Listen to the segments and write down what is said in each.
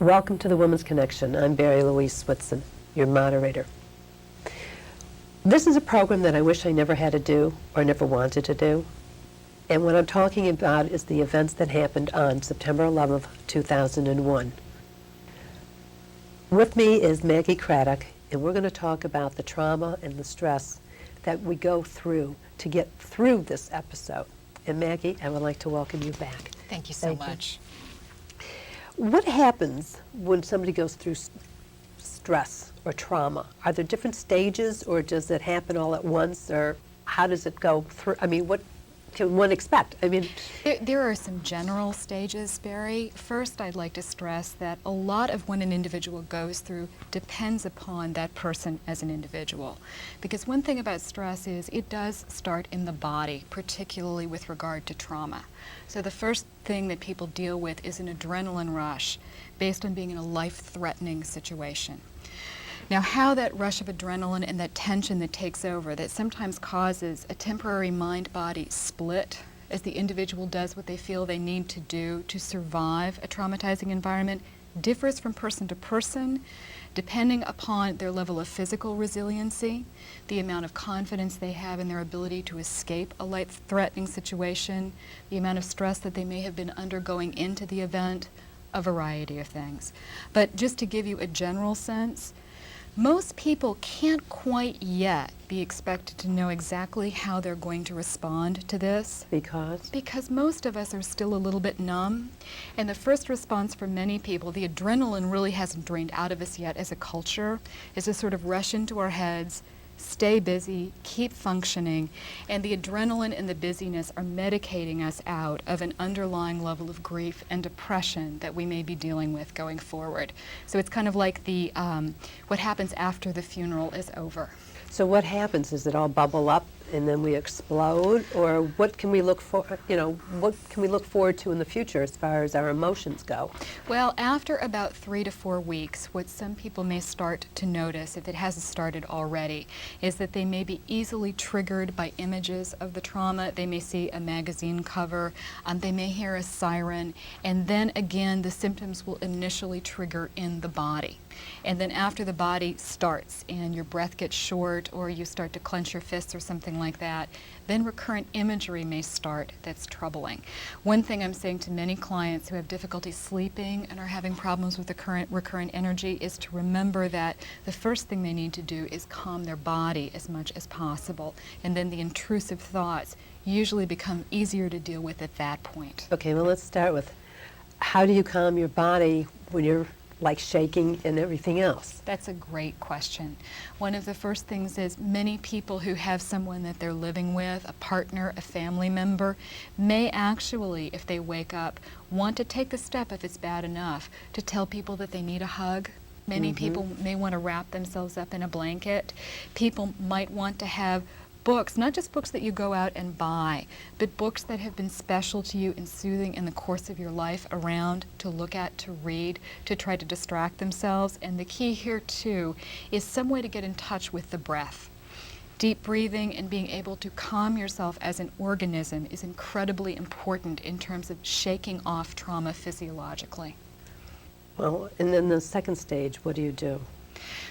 Welcome to the Women's Connection. I'm Barrie-Louise Switzen, your moderator. This is a program that I wish I never had to do or never wanted to do. And what I'm talking about is the events that happened on September 11th, 2001. With me is Maggie Craddock, and we're going to talk about the trauma and the stress that we go through to get through this episode. And Maggie, I would like to welcome you back. Thank you so much. What happens when somebody goes through stress or trauma? Are there different stages, or does it happen all at once, or how does it go through? I mean, what can one expect? I mean, there are some general stages, Barry. First, I'd like to stress that a lot of what an individual goes through depends upon that person as an individual. Because one thing about stress is it does start in the body, particularly with regard to trauma. So the first thing that people deal with is an adrenaline rush based on being in a life-threatening situation. Now, how that rush of adrenaline and that tension that takes over, that sometimes causes a temporary mind-body split as the individual does what they feel they need to do to survive a traumatizing environment, differs from person to person, depending upon their level of physical resiliency, the amount of confidence they have in their ability to escape a life-threatening situation, the amount of stress that they may have been undergoing into the event, a variety of things. But just to give you a general sense, most people can't quite yet be expected to know exactly how they're going to respond to this. because? Because most of us are still a little bit numb. And the first response for many people, the adrenaline really hasn't drained out of us yet as a culture, is to sort of rush into our heads, stay busy, keep functioning, and the adrenaline and the busyness are medicating us out of an underlying level of grief and depression that we may be dealing with going forward. So it's kind of like the what happens after the funeral is over. So what happens? Does it all bubble up and then we explode, or what can we look for? What can we look forward to in the future as far as our emotions go? Well, after about 3 to 4 weeks, what some people may start to notice, if it hasn't started already, is that they may be easily triggered by images of the trauma. They may see a magazine cover, they may hear a siren, and then again the symptoms will initially trigger in the body. And then after the body starts and your breath gets short or you start to clench your fists or something like that, then recurrent imagery may start that's troubling. One thing I'm saying to many clients who have difficulty sleeping and are having problems with the recurrent energy is to remember that the first thing they need to do is calm their body as much as possible. And then the intrusive thoughts usually become easier to deal with at that point. Okay, well, let's start with, how do you calm your body when you're like shaking and everything else? That's a great question. One of the first things is many people who have someone that they're living with, a partner, a family member, may actually, if they wake up, want to take the step, if it's bad enough, to tell people that they need a hug. Many people may want to wrap themselves up in a blanket. People might want to have books, not just books that you go out and buy, but books that have been special to you and soothing in the course of your life around to look at, to read, to try to distract themselves. And the key here too is some way to get in touch with the breath. Deep breathing and being able to calm yourself as an organism is incredibly important in terms of shaking off trauma physiologically. Well, and then the second stage, what do you do?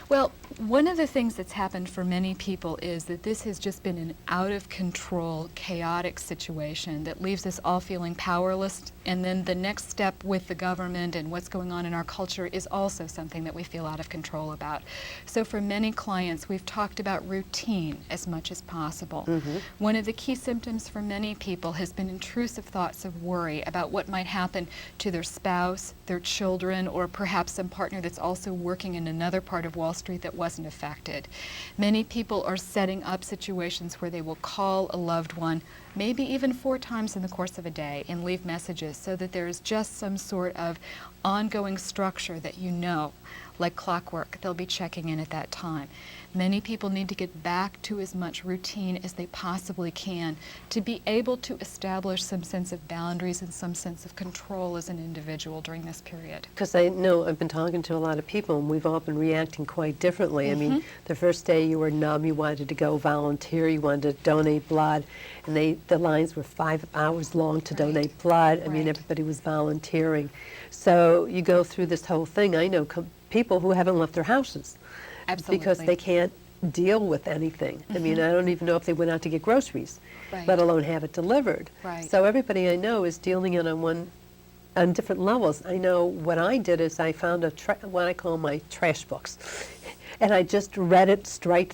Well, one of the things that's happened for many people is that this has just been an out-of-control, chaotic situation that leaves us all feeling powerless, and then the next step with the government and what's going on in our culture is also something that we feel out of control about. So for many clients, we've talked about routine as much as possible. One of the key symptoms for many people has been intrusive thoughts of worry about what might happen to their spouse, their children, or perhaps some partner that's also working in another part of Wall Street that wasn't affected. Many people are setting up situations where they will call a loved one, maybe even 4 times in the course of a day, and leave messages so that there is just some sort of ongoing structure that you know, like clockwork, they'll be checking in at that time. Many people need to get back to as much routine as they possibly can to be able to establish some sense of boundaries and some sense of control as an individual during this period. Because I know I've been talking to a lot of people, and we've all been reacting quite differently. I mean, the first day you were numb, you wanted to go volunteer, you wanted to donate blood, and they the lines were 5 hours long to donate blood. I mean, Right. everybody was volunteering. So you go through this whole thing. I know people who haven't left their houses because Absolutely. they can't deal with anything. I mean, I don't even know if they went out to get groceries, Right. let alone have it delivered. Right. So everybody I know is dealing it on different levels. I know what I did is I found what I call my trash books. And I just read it straight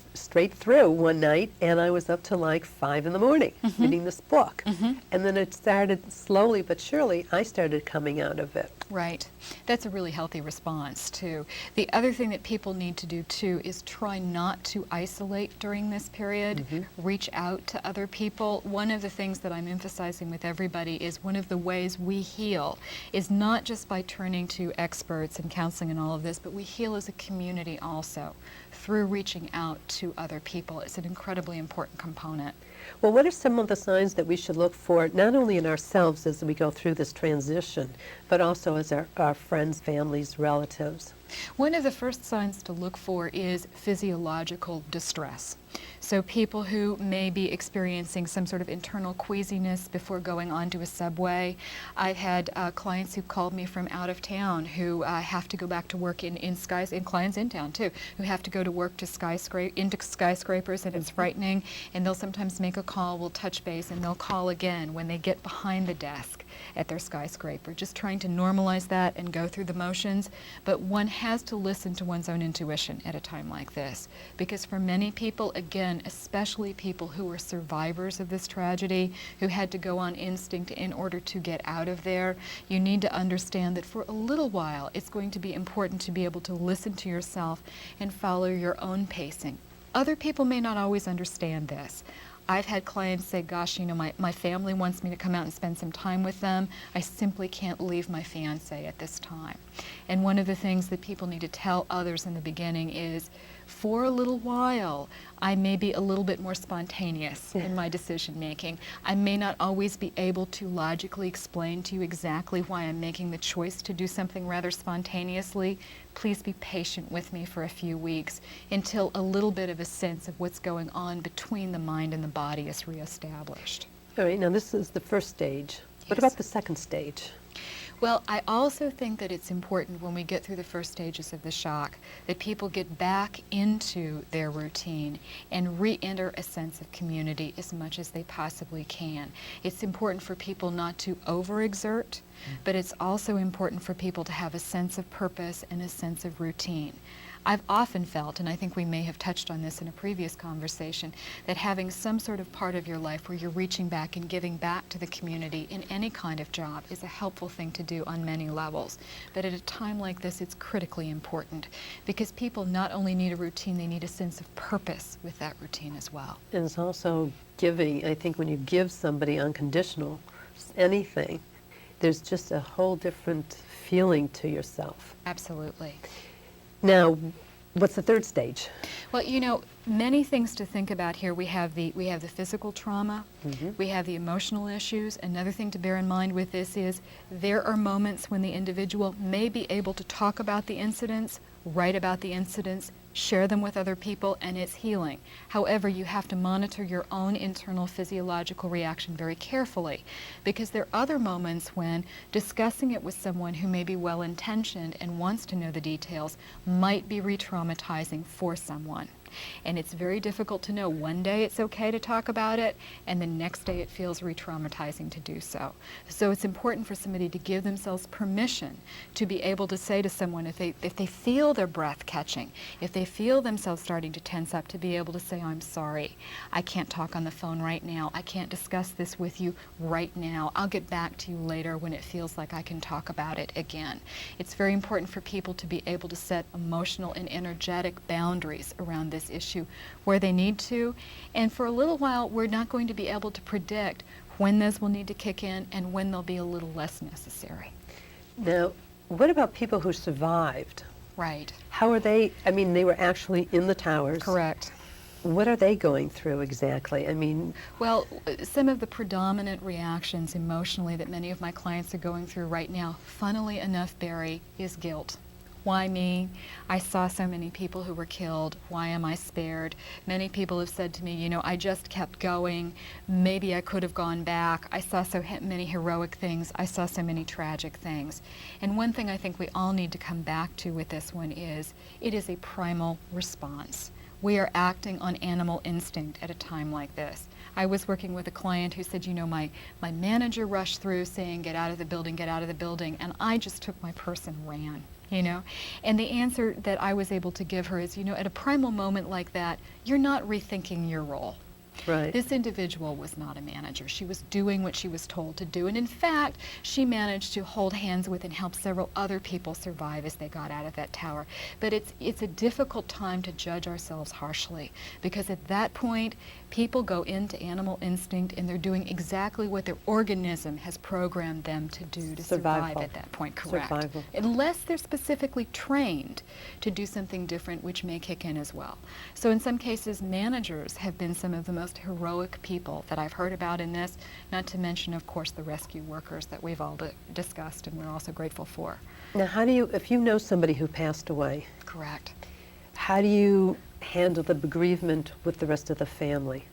through one night, and I was up till like 5 in the morning reading this book. And then it started slowly but surely, I started coming out of it. Right. That's a really healthy response, too. The other thing that people need to do, too, is try not to isolate during this period. Reach out to other people. One of the things that I'm emphasizing with everybody is one of the ways we heal is not just by turning to experts and counseling and all of this, but we heal as a community also through reaching out to other people. It's an incredibly important component. Well, what are some of the signs that we should look for, not only in ourselves as we go through this transition, but also as our friends, families, relatives? One of the first signs to look for is physiological distress. So people who may be experiencing some sort of internal queasiness before going onto a subway. I've had clients who called me from out of town who have to go back to work and clients in town too, who have to go to work to into skyscrapers, and it's frightening. And they'll sometimes make a call, we'll touch base, and they'll call again when they get behind the desk at their skyscraper, just trying to normalize that and go through the motions. But one has to listen to one's own intuition at a time like this, because for many people, again, especially people who are survivors of this tragedy, who had to go on instinct in order to get out of there, you need to understand that for a little while it's going to be important to be able to listen to yourself and follow your own pacing. Other people may not always understand this. I've had clients say, gosh, you know, my family wants me to come out and spend some time with them. I simply can't leave my fiance at this time. And one of the things that people need to tell others in the beginning is, for a little while, I may be a little bit more spontaneous in my decision making. I may not always be able to logically explain to you exactly why I'm making the choice to do something rather spontaneously. Please be patient with me for a few weeks until a little bit of a sense of what's going on between the mind and the body is reestablished. All right, now this is the first stage. What Yes. about the second stage? Well, I also think that it's important when we get through the first stages of the shock that people get back into their routine and re-enter a sense of community as much as they possibly can. It's important for people not to overexert, but it's also important for people to have a sense of purpose and a sense of routine. I've often felt, and I think we may have touched on this in a previous conversation, that having some sort of part of your life where you're reaching back and giving back to the community in any kind of job is a helpful thing to do on many levels. But at a time like this, it's critically important because people not only need a routine, they need a sense of purpose with that routine as well. And it's also giving. I think when you give somebody unconditional anything, there's just a whole different feeling to yourself. Absolutely. Now, what's the third stage? Well, you know, many things to think about here. We have the physical trauma, we have the emotional issues. Another thing to bear in mind with this is there are moments when the individual may be able to talk about the incidents, write about the incidents, share them with other people, and it's healing. However, you have to monitor your own internal physiological reaction very carefully, because there are other moments when discussing it with someone who may be well-intentioned and wants to know the details might be re-traumatizing for someone. And it's very difficult to know. One day it's okay to talk about it, and the next day it feels re-traumatizing to do so. So it's important for somebody to give themselves permission to be able to say to someone, if they feel their breath catching, if they feel themselves starting to tense up, to be able to say, I'm sorry, I can't talk on the phone right now, I can't discuss this with you right now, I'll get back to you later when it feels like I can talk about it again. It's very important for people to be able to set emotional and energetic boundaries around this issue where they need to, and for a little while we're not going to be able to predict when those will need to kick in and when they'll be a little less necessary. Now, what about people who survived? Right. How are they? I mean, they were actually in the towers. Correct. What are they going through exactly? I mean, Well, some of the predominant reactions emotionally that many of my clients are going through right now, funnily enough, Barrie, is guilt. Why me? I saw so many people who were killed. Why am I spared? Many people have said to me, you know, I just kept going. Maybe I could have gone back. I saw so many heroic things. I saw so many tragic things. And one thing I think we all need to come back to with this one is, it is a primal response. We are acting on animal instinct at a time like this. I was working with a client who said, you know, my manager rushed through saying, get out of the building, and I just took my purse and ran, you know? And the answer that I was able to give her is, you know, at a primal moment like that, you're not rethinking your role. Right. This individual was not a manager. She was doing what she was told to do. And in fact, she managed to hold hands with and help several other people survive as they got out of that tower. But it's a difficult time to judge ourselves harshly, because at that point, people go into animal instinct and they're doing exactly what their organism has programmed them to do to survive at that point, correct? Survival. Unless they're specifically trained to do something different, which may kick in as well. So in some cases, managers have been some of the most heroic people that I've heard about in this, not to mention, of course, the rescue workers that we've all discussed and we're also grateful for. Now, how do you, if you know somebody who passed away, Correct. how do you handle the bereavement with the rest of the family?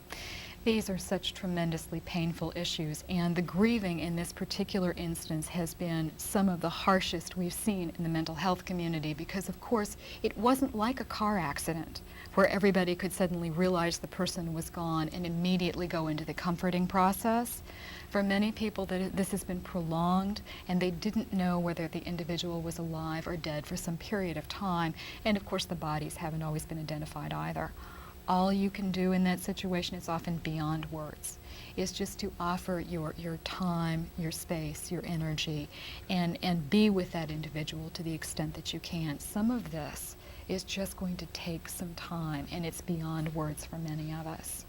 These are such tremendously painful issues, and the grieving in this particular instance has been some of the harshest we've seen in the mental health community, because of course it wasn't like a car accident where everybody could suddenly realize the person was gone and immediately go into the comforting process. For many people, this has been prolonged, and they didn't know whether the individual was alive or dead for some period of time, and of course the bodies haven't always been identified either. All you can do in that situation is often beyond words, is just to offer your time, your space, your energy, and be with that individual to the extent that you can. Some of this is just going to take some time, and it's beyond words for many of us.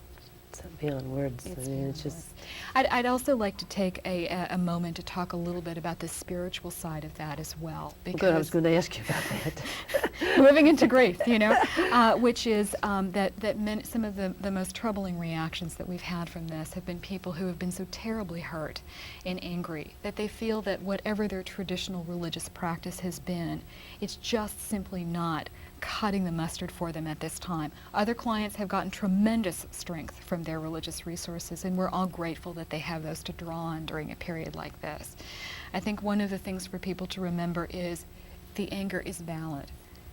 It's beyond words. It's I mean, beyond it's just. words. I'd also like to take a moment to talk a little bit about the spiritual side of that as well. Because Good, I was going to ask you about that. living into grief, you know, which is that some of the most troubling reactions that we've had from this have been people who have been so terribly hurt and angry that they feel that whatever their traditional religious practice has been, it's just simply not cutting the mustard for them at this time. Other clients have gotten tremendous strength from their religious resources, and we're all grateful that they have those to draw on during a period like this. I think one of the things for people to remember is the anger is valid.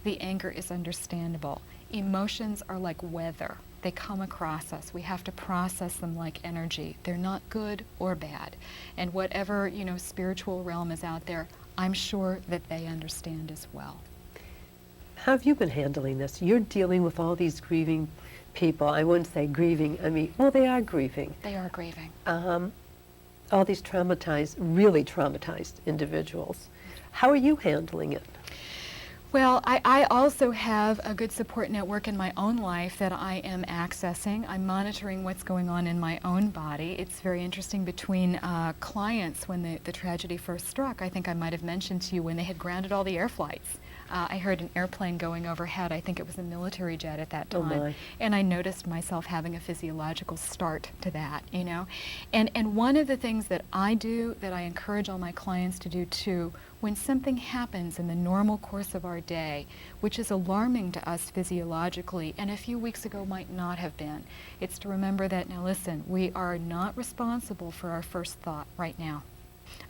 The anger is understandable. Emotions are like weather. They come across us. We have to process them like energy. They're not good or bad. And whatever, you know, spiritual realm is out there, I'm sure that they understand as well. How have you been handling this? You're dealing with all these grieving people. I wouldn't say grieving. I mean, well, they are grieving. They are grieving. All these traumatized, really traumatized individuals. How are you handling it? Well, I also have a good support network in my own life that I am accessing. I'm monitoring what's going on in my own body. It's very interesting between clients when the tragedy first struck. I think I might have mentioned to you when they had grounded all the air flights. I heard an airplane going overhead. I think it was a military jet at that Oh time. my. And I noticed myself having a physiological start to that, you know. And one of the things that I do, that I encourage all my clients to do too, when something happens in the normal course of our day, which is alarming to us physiologically, and a few weeks ago might not have been, it's to remember that, now listen, we are not responsible for our first thought right now.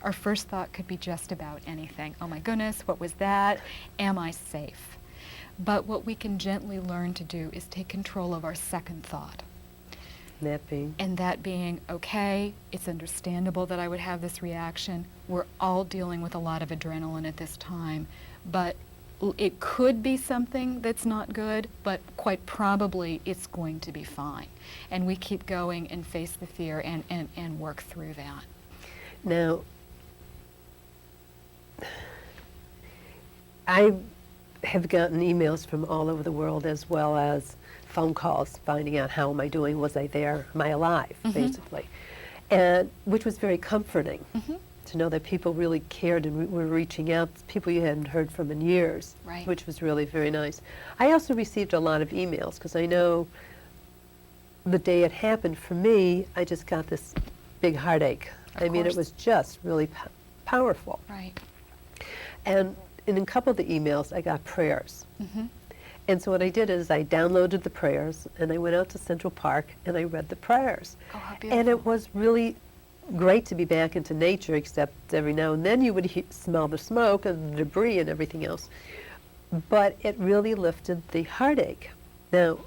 Our first thought could be just about anything. Oh my goodness, what was that? Am I safe? But what we can gently learn to do is take control of our second thought. And that being, okay, it's understandable that I would have this reaction. We're all dealing with a lot of adrenaline at this time, but it could be something that's not good, but quite probably it's going to be fine. And we keep going and face the fear and work through that. Now, I have gotten emails from all over the world, as well as phone calls finding out how am I doing, was I there, am I alive, basically. And which was very comforting to know that people really cared and were reaching out, people you hadn't heard from in years, Right. which was really very nice. I also received a lot of emails because I know the day it happened for me, I just got this big heartache. Of I mean, it course. was just really powerful. Right. And in a couple of the emails, I got prayers. And so what I did is I downloaded the prayers, and I went out to Central Park, and I read the prayers. Oh, how And it beautiful. was really great to be back into nature, except every now and then you would smell the smoke and the debris and everything else. But it really lifted the heartache. Now,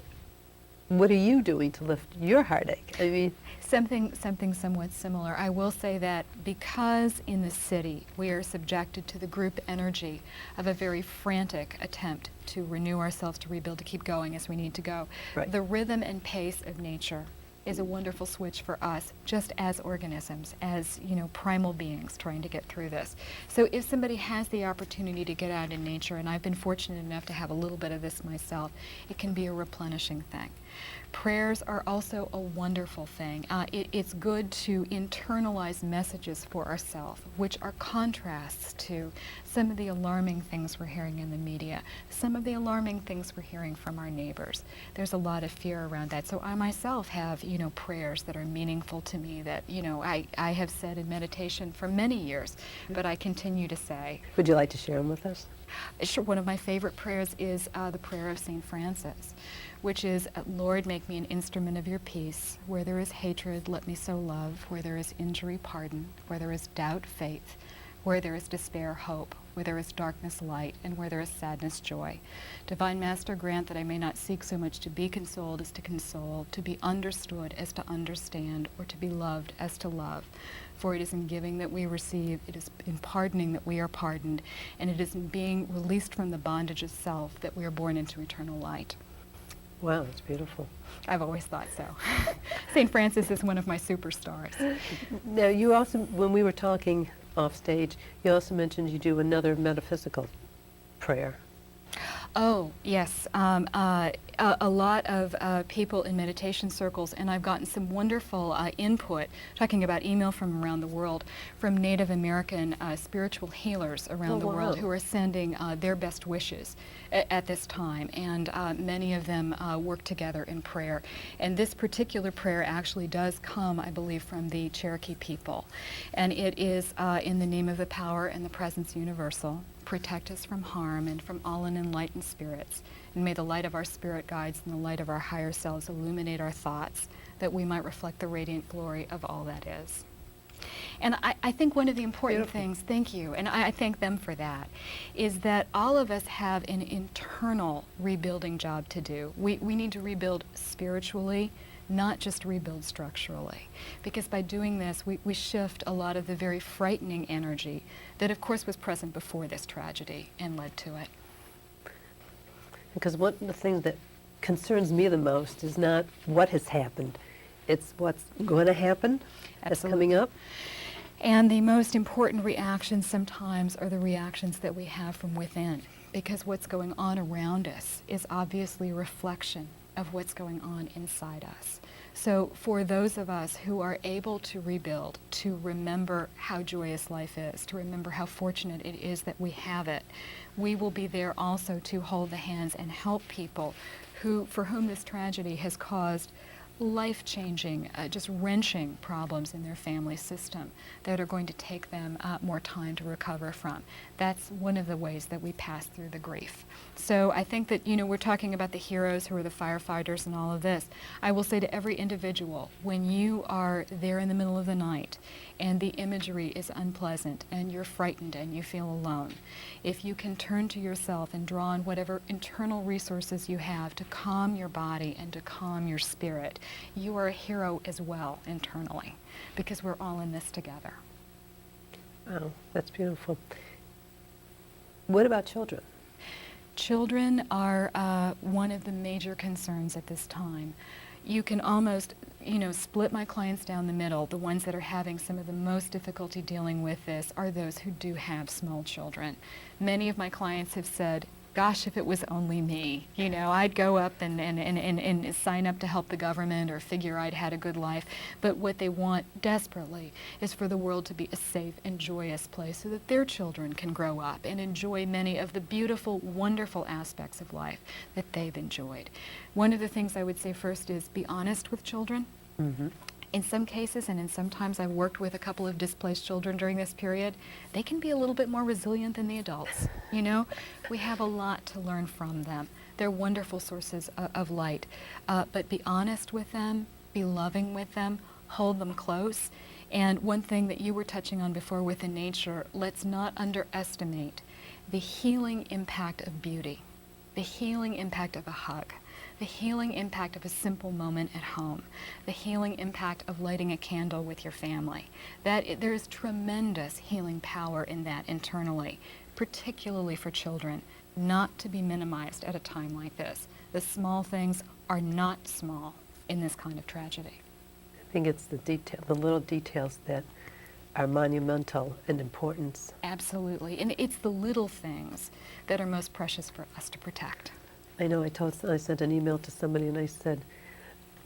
what are you doing to lift your heartache? I mean, Something somewhat similar. I will say that because in the city we are subjected to the group energy of a very frantic attempt to renew ourselves, to rebuild, to keep going as we need to go, Right. the rhythm and pace of nature is a wonderful switch for us, just as organisms, as primal beings trying to get through this. So if somebody has the opportunity to get out in nature, and I've been fortunate enough to have a little bit of this myself, it can be a replenishing thing. Prayers are also a wonderful thing. It's good to internalize messages for ourselves, which are contrasts to some of the alarming things we're hearing in the media, some of the alarming things we're hearing from our neighbors. There's a lot of fear around that. So I myself have, prayers that are meaningful to me that, I have said in meditation for many years, but I continue to say. would you like to share them with us? Sure, one of my favorite prayers is the prayer of St. Francis, which is, Lord, make me an instrument of your peace. Where there is hatred, let me sow love. Where there is injury, pardon. Where there is doubt, faith. Where there is despair, hope. Where there is darkness, light. And where there is sadness, joy. Divine Master, grant that I may not seek so much to be consoled as to console, to be understood as to understand, or to be loved as to love. For it is in giving that we receive, it is in pardoning that we are pardoned, and it is in being released from the bondage of self that we are born into eternal light. Wow, that's beautiful. I've always thought so. St. Francis is one of my superstars. Now, you also, when we were talking off stage, you also mentioned you do another metaphysical prayer. Oh, yes. A lot of people in meditation circles, and I've gotten some wonderful input, talking about email from around the world, from Native American spiritual healers around the world wow. who are sending their best wishes at this time, and many of them work together in prayer. And this particular prayer actually does come, I believe, from the Cherokee people, and it is in the name of the power and the presence universal. Protect us from harm and from all unenlightened spirits. And may the light of our spirit guides and the light of our higher selves illuminate our thoughts, that we might reflect the radiant glory of all that is. And I think one of the important Beautiful. things, thank you, and I thank them for that, is that all of us have an internal rebuilding job to do. We need to rebuild spiritually, not just rebuild structurally. Because by doing this, we shift a lot of the very frightening energy that, of course, was present before this tragedy and led to it. Because one of the things that concerns me the most is not what has happened, it's what's going to happen, that's coming up. And the most important reactions sometimes are the reactions that we have from within, because what's going on around us is obviously a reflection of what's going on inside us. So for those of us who are able to rebuild, to remember how joyous life is, to remember how fortunate it is that we have it, we will be there also to hold the hands and help people for whom this tragedy has caused life-changing, just wrenching problems in their family system that are going to take them more time to recover from. That's one of the ways that we pass through the grief. So I think that, we're talking about the heroes who are the firefighters and all of this. I will say to every individual, when you are there in the middle of the night and the imagery is unpleasant and you're frightened and you feel alone, if you can turn to yourself and draw on whatever internal resources you have to calm your body and to calm your spirit, you are a hero as well internally, because we're all in this together. Oh, that's beautiful. What about children? Children are one of the major concerns at this time. You can almost, split my clients down the middle. The ones that are having some of the most difficulty dealing with this are those who do have small children. Many of my clients have said, gosh, if it was only me, I'd go up and sign up to help the government or figure I'd had a good life. But what they want desperately is for the world to be a safe and joyous place so that their children can grow up and enjoy many of the beautiful, wonderful aspects of life that they've enjoyed. One of the things I would say first is be honest with children. Mm-hmm. In some cases, and in some times I've worked with a couple of displaced children during this period, they can be a little bit more resilient than the adults. You know, we have a lot to learn from them. They're wonderful sources of light. But be honest with them, be loving with them, hold them close. And one thing that you were touching on before within nature, let's not underestimate the healing impact of beauty, the healing impact of a hug, the healing impact of a simple moment at home, the healing impact of lighting a candle with your family. There is tremendous healing power in that internally, particularly for children, not to be minimized at a time like this. The small things are not small in this kind of tragedy. I think it's the little details that are monumental in importance. Absolutely, and it's the little things that are most precious for us to protect. I know I sent an email to somebody and I said,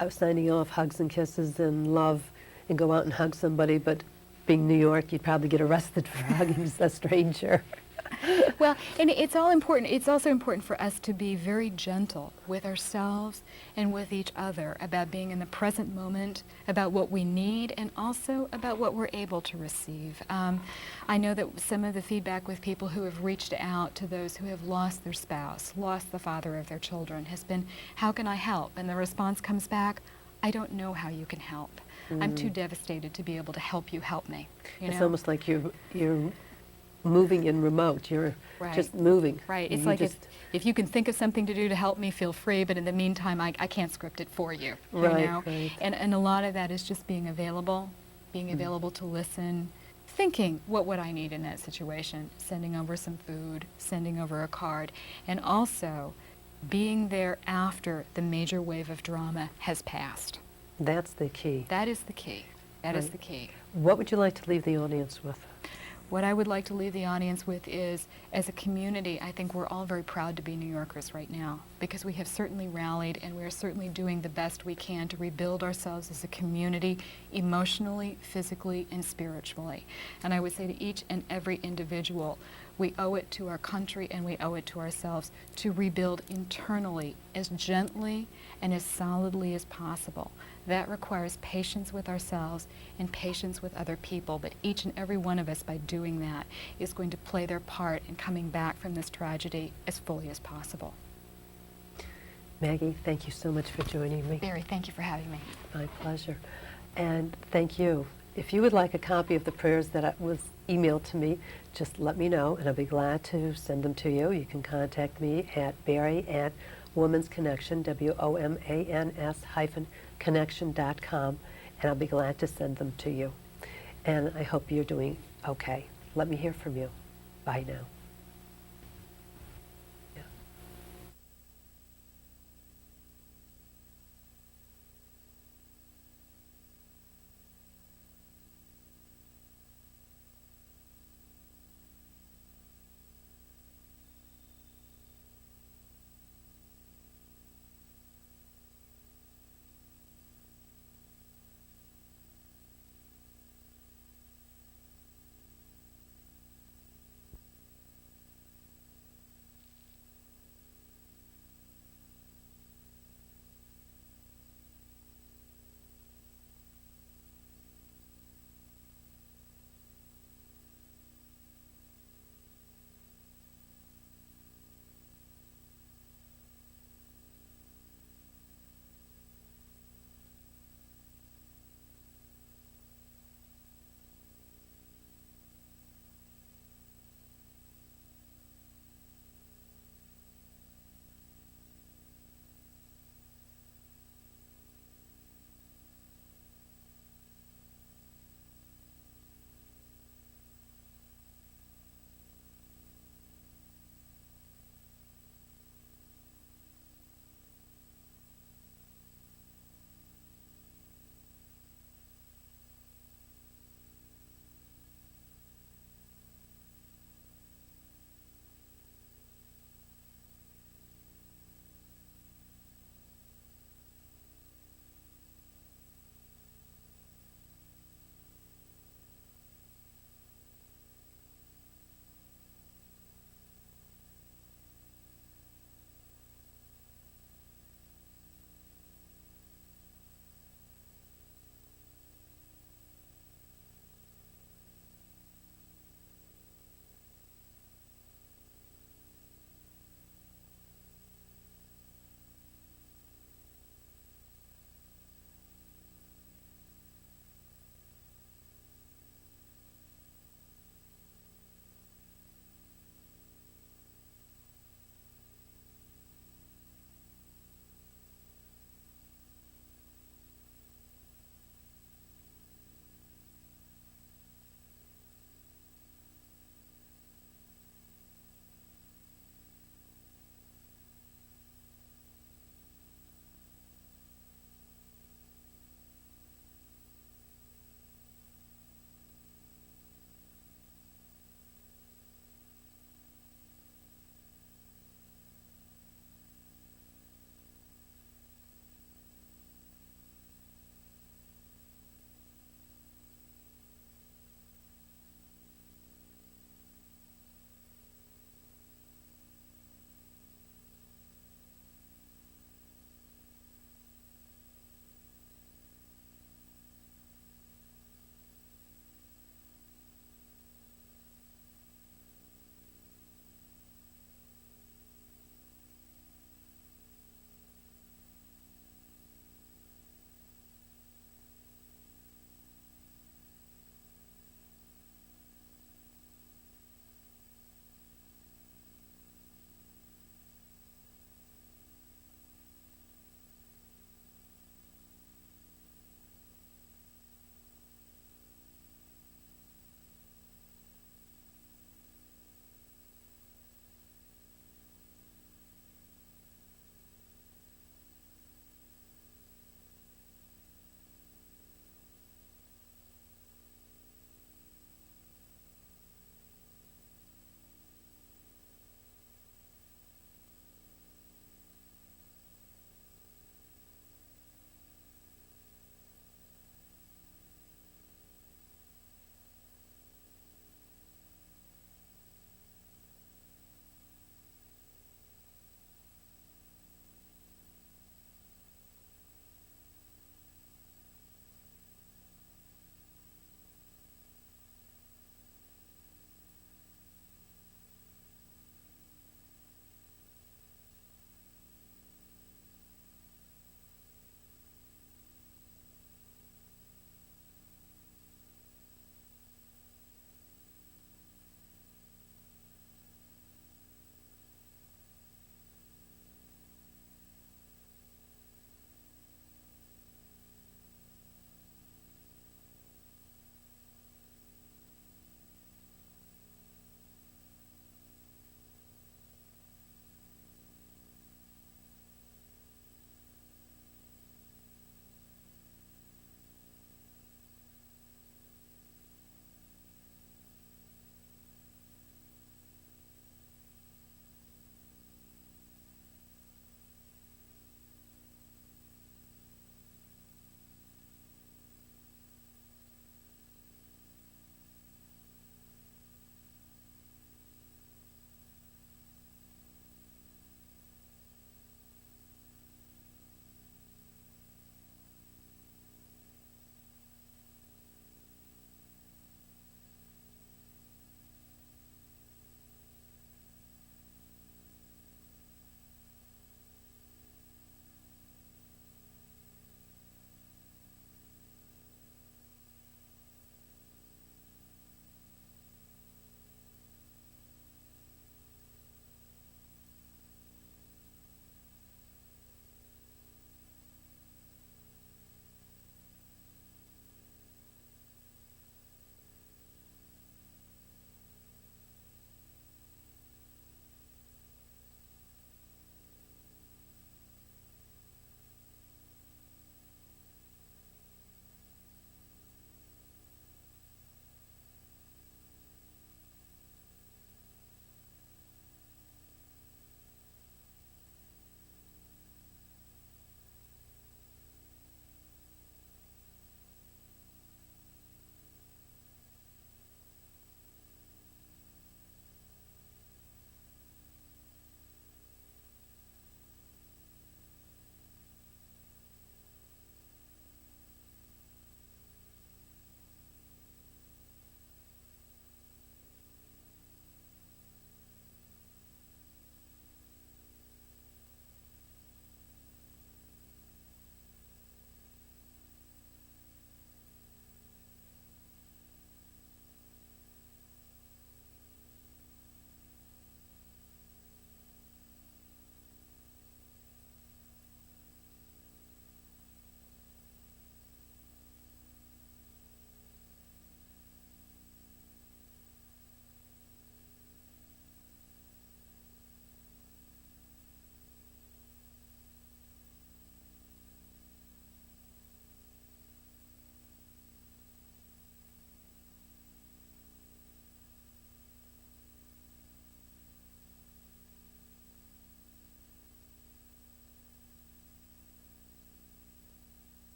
I was signing off hugs and kisses and love and go out and hug somebody, but being New York, you'd probably get arrested for hugging a stranger. Well, and it's all important. It's also important for us to be very gentle with ourselves and with each other about being in the present moment, about what we need, and also about what we're able to receive. I know that some of the feedback with people who have reached out to those who have lost their spouse, lost the father of their children, has been, how can I help? And the response comes back, I don't know how you can help. I'm too devastated to be able to help you help me. It's almost like you're moving in remote. You're Right. just moving. Right. It's You like just- if you can think of something to do to help me, feel free, but in the meantime, I can't script it for you. Right, You know? right. And a lot of that is just being available to listen, thinking, what would I need in that situation? Sending over some food, sending over a card, and also being there after the major wave of drama has passed. That's the key. That is the key. That is Right. the key. What would you like to leave the audience with? What I would like to leave the audience with is, as a community, I think we're all very proud to be New Yorkers right now, because we have certainly rallied and we are certainly doing the best we can to rebuild ourselves as a community, emotionally, physically, and spiritually. And I would say to each and every individual, we owe it to our country and we owe it to ourselves to rebuild internally as gently and as solidly as possible. That requires patience with ourselves and patience with other people, but each and every one of us, by doing that, is going to play their part in coming back from this tragedy as fully as possible. Maggie, thank you so much for joining me. Barrie, thank you for having me. My pleasure. And thank you. If you would like a copy of the prayers that was emailed to me, just let me know and I'll be glad to send them to you. You can contact me at Barrie@Women's Connection, WOMANS-connection.com, and I'll be glad to send them to you. And I hope you're doing okay. Let me hear from you. Bye now.